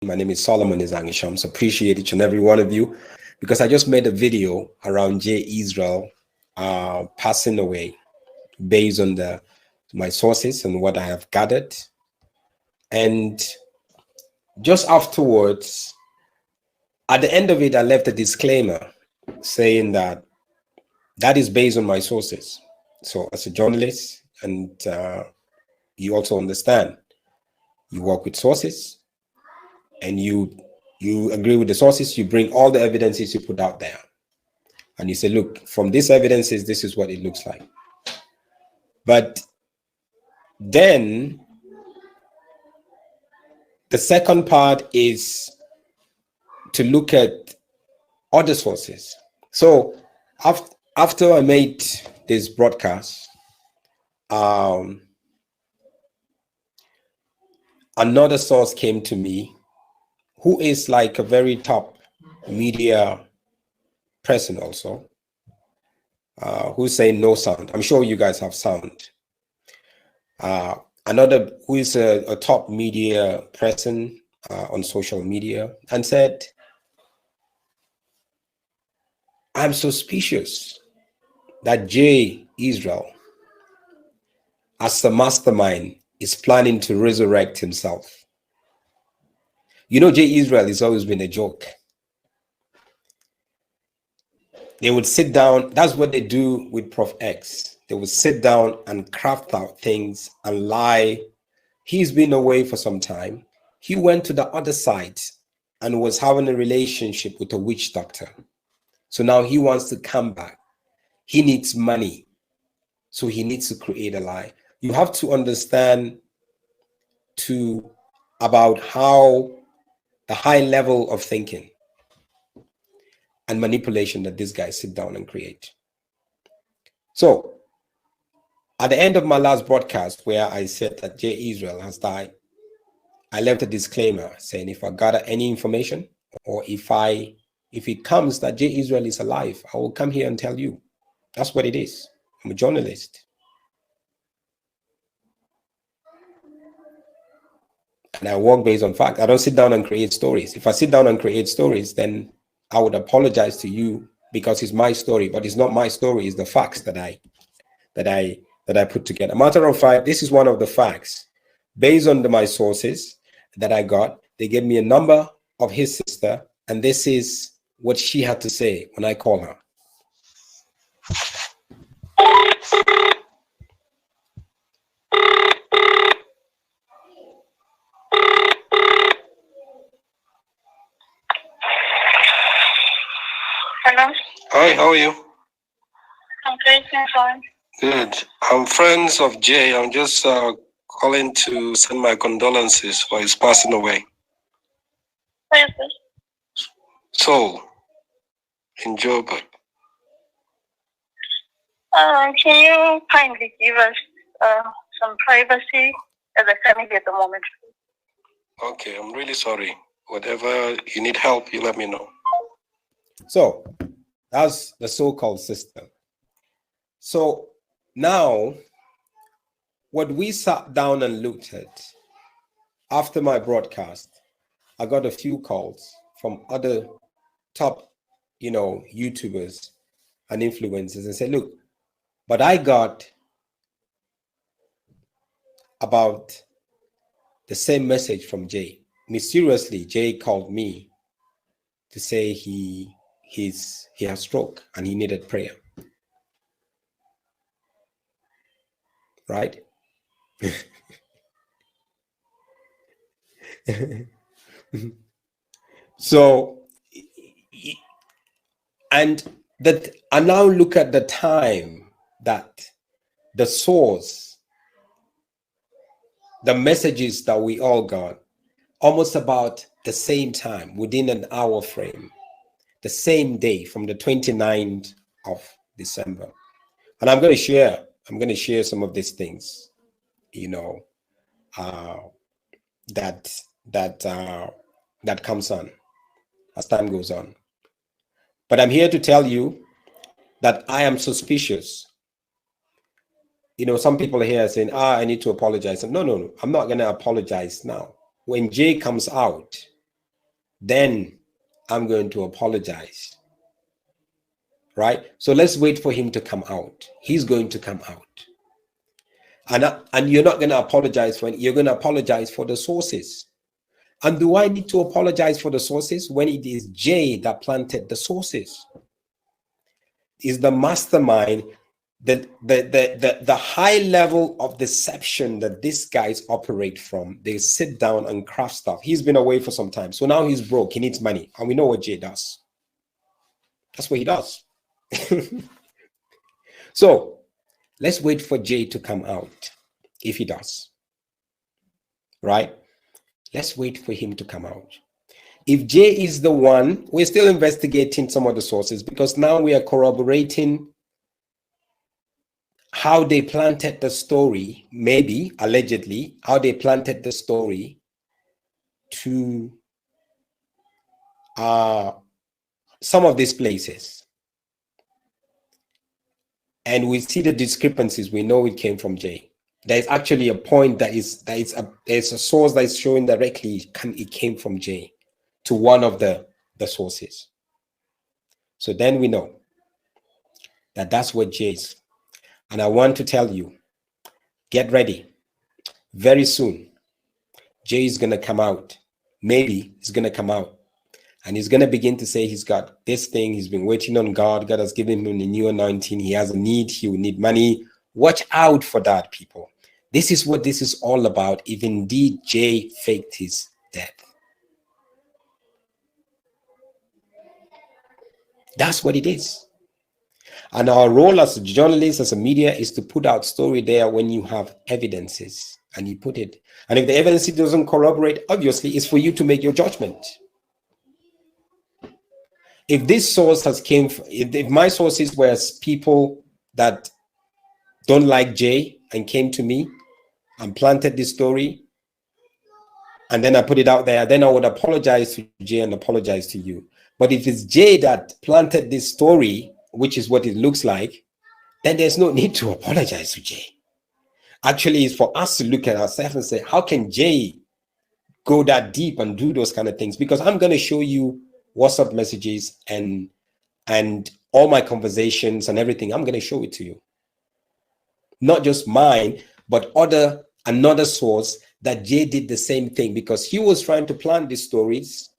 My name is Solomon Ashoms. Appreciate each and every one of you because I just made a video around J. Israel passing away based on my sources and what I have gathered. And just afterwards, at the end of it, I left a disclaimer saying that is based on my sources. So as a journalist, and you also understand, you work with sources and you agree with the sources, you bring all the evidences you put out there. And you say, look, from these evidences, this is what it looks like. But then the second part is to look at other sources. So after I made this broadcast, another source came to me who is like a very top media person also, who's saying no sound. I'm sure you guys have sound. Another who is a top media person on social media and said, I'm suspicious that J. Israel, as the mastermind, is planning to resurrect himself. You know, J. Israel has always been a joke. They would sit down, that's what they do with Prof X. They would sit down and craft out things and lie. He's been away for some time. He went to the other side and was having a relationship with a witch doctor. So now he wants to come back. He needs money. So he needs to create a lie. You have to understand about how the high level of thinking and manipulation that these guys sit down and create. So at the end of my last broadcast, where I said that J. Israel has died, I left a disclaimer saying if I gather any information or if it comes that J. Israel is alive, I will come here and tell you. That's what it is. I'm a journalist. And I work based on fact. I don't sit down and create stories. If I sit down and create stories, then I would apologize to you because it's my story, but it's not my story. It's the facts that I put together. Matter of fact, this is one of the facts. Based on my sources that I got, they gave me a number of his sister, and this is what she had to say when I call her. Hello. Hi, how are you? I'm great, fine. Good. I'm friends of Jay. I'm just calling to send my condolences for his passing away. Where is this? So, in Joburg. Can you kindly give us some privacy as a family at the moment? Okay, I'm really sorry. Whatever you need help, you let me know. So, that's the so-called system. So now, what we sat down and looked at after my broadcast, I got a few calls from other top, YouTubers and influencers and said, look, but I got about the same message from Jay. Mysteriously, Jay called me to say he has stroke and he needed prayer. Right? So, and that I now look at the time that the source, the messages that we all got, almost about the same time, within an hour frame, the same day from the 29th of December. And I'm going to share some of these things, that comes on as time goes on. But I'm here to tell you that I am suspicious. Some people here are saying, I need to apologize. No, I'm not going to apologize now. When Jay comes out, then I'm going to apologize. Right? So let's wait for him to come out. He's going to come out. And you're not going to apologize when you're going to apologize for the sources. And do I need to apologize for the sources when it is Jay that planted the sources? Is the mastermind, the high level of deception that these guys operate from. They sit down and craft stuff. He's been away for some time. So now he's broke. He needs money. And we know what Jay does. That's what he does. So let's wait for Jay to come out, if he does. Right? Let's wait for him to come out. If Jay is the one, we're still investigating some of the sources because now we are corroborating how they planted the story, maybe, allegedly, how they planted the story to some of these places. And we see the discrepancies. We know it came from Jay. There's actually a point there's a source that is showing directly it came from Jay to one of the sources. So then we know that that's what Jay is. And I want to tell you, get ready. Very soon, Jay is going to come out. Maybe he's going to come out. And he's going to begin to say he's got this thing. He's been waiting on God. God has given him a new anointing. He has a need. He will need money. Watch out for that, people. This is what this is all about. If indeed Jay faked his death. That's what it is. And our role as a journalist, as a media, is to put out story there when you have evidences and you put it. And if the evidence doesn't corroborate, obviously, it's for you to make your judgment. If this source has came, if my sources were people that don't like Jay and came to me and planted this story, and then I put it out there, then I would apologize to Jay and apologize to you. But if it's Jay that planted this story, which is what it looks like, then there's no need to apologize to Jay. Actually, it's for us to look at ourselves and say, how can Jay go that deep and do those kind of things? Because I'm going to show you WhatsApp messages and all my conversations and everything. I'm going to show it to you. Not just mine, but another source that Jay did the same thing, because he was trying to plant these stories.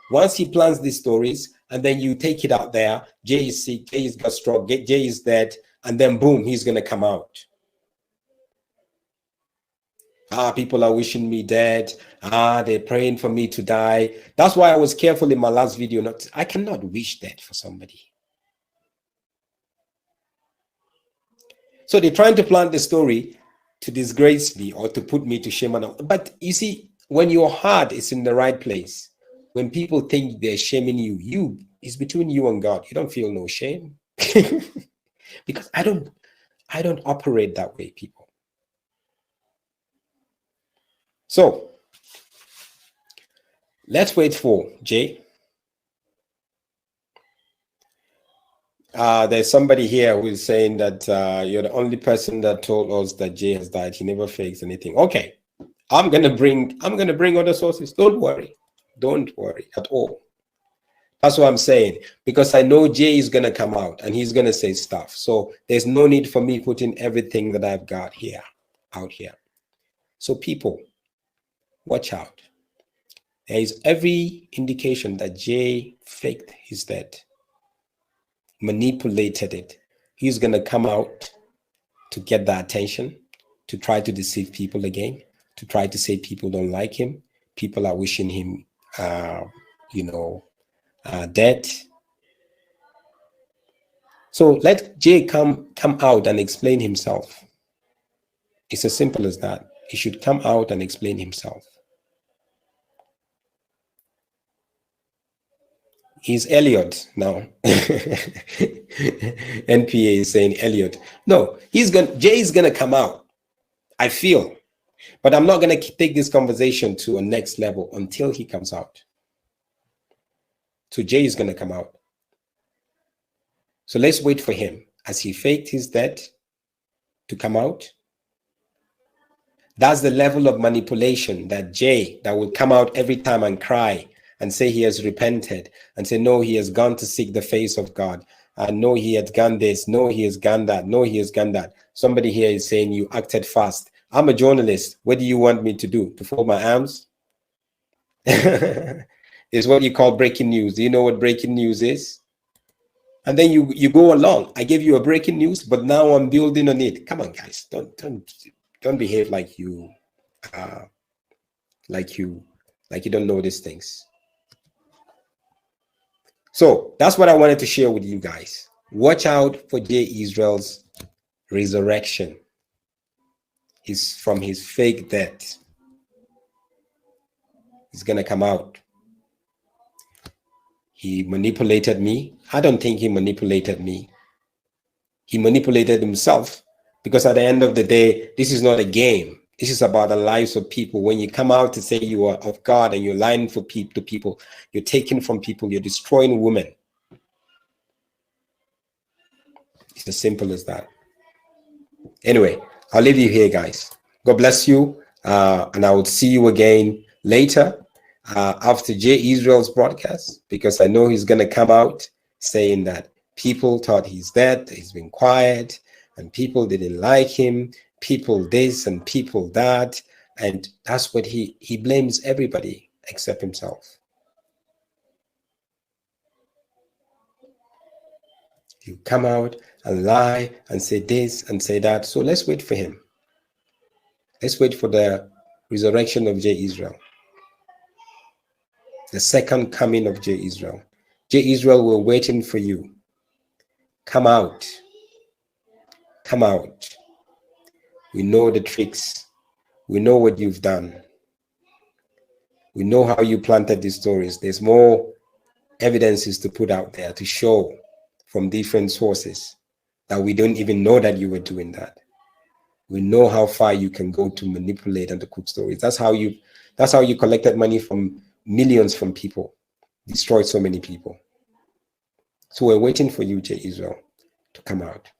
Once he plants these stories, and then you take it out there, Jay is sick, Jay is got stroke, Jay is dead, and then boom, he's going to come out. People are wishing me dead. They're praying for me to die. That's why I was careful in my last video. I cannot wish death for somebody. So they're trying to plant the story to disgrace me or to put me to shame. But you see, when your heart is in the right place, when people think they're shaming you, it's between you and God. You don't feel no shame. Because I don't operate that way, people. So let's wait for Jay. There's somebody here who is saying that you're the only person that told us that Jay has died. He never fakes anything. Okay, I'm gonna bring other sources. Don't worry at all. That's what I'm saying, because I know Jay is gonna come out and he's gonna say stuff. So there's no need for me putting everything that I've got out here. So people, watch out. There is every indication that Jay faked his death, manipulated it. He's going to come out to get the attention, to try to deceive people again, to try to say people don't like him. People are wishing him, dead. So let Jay come out and explain himself. It's as simple as that. He should come out and explain himself. He's Elliot now. NPA is saying Elliot. No, Jay is gonna come out, I feel. But I'm not gonna take this conversation to a next level until he comes out. So Jay is gonna come out. So let's wait for him as he faked his death to come out. That's the level of manipulation that Jay, that will come out every time and cry and say he has repented and say, no, he has gone to seek the face of God. No, he has gone this. No, he has gone that. No, he has gone that. Somebody here is saying you acted fast. I'm a journalist. What do you want me to do? To fold my arms? It's what you call breaking news. Do you know what breaking news is? And then you go along. I gave you a breaking news, but now I'm building on it. Come on, guys. Don't behave like you don't know these things. So that's what I wanted to share with you guys. Watch out for J. Israel's resurrection. He's from his fake death. He's gonna come out. He manipulated me. I don't think he manipulated me. He manipulated himself, because at the end of the day, this is not a game. This is about the lives of people. When you come out to say you are of God and you're lying for people, you're taking from people, you're destroying women. It's as simple as that. Anyway, I'll leave you here, guys. God bless you. And I will see you again later after J. Israel's broadcast, because I know he's going to come out saying that people thought he's dead, he's been quiet, and people didn't like him, people this and people that. And that's what he blames everybody except himself. You come out and lie and say this and say that. So let's wait for him. Let's wait for the resurrection of J. Israel. The second coming of J. Israel. J. Israel, we're waiting for you. Come out. Come out. We know the tricks. We know what you've done. We know how you planted these stories. There's more evidences to put out there to show from different sources that we don't even know that you were doing that. We know how far you can go to manipulate and to cook stories. That's how you collected money from millions from people, destroyed so many people. So we're waiting for you, J. Israel, to come out.